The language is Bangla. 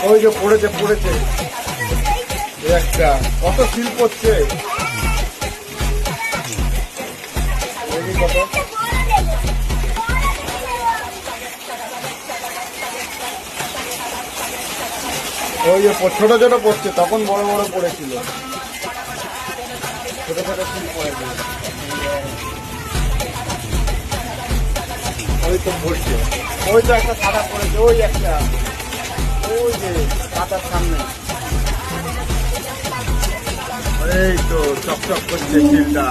ওই যে পড়েছে পড়েছে একটা কত ফিল করছে কত ওই যে ছোট ছোট পড়ছে তখন বড় বড় পড়েছিল ছোট ছোট ফিল পড়েছে ওই তো পড়ছে ওই তো একটা সাদা পড়েছে ওই একটা ওই যে খাতার সামনে এই তো চকচক করছে ফিলটা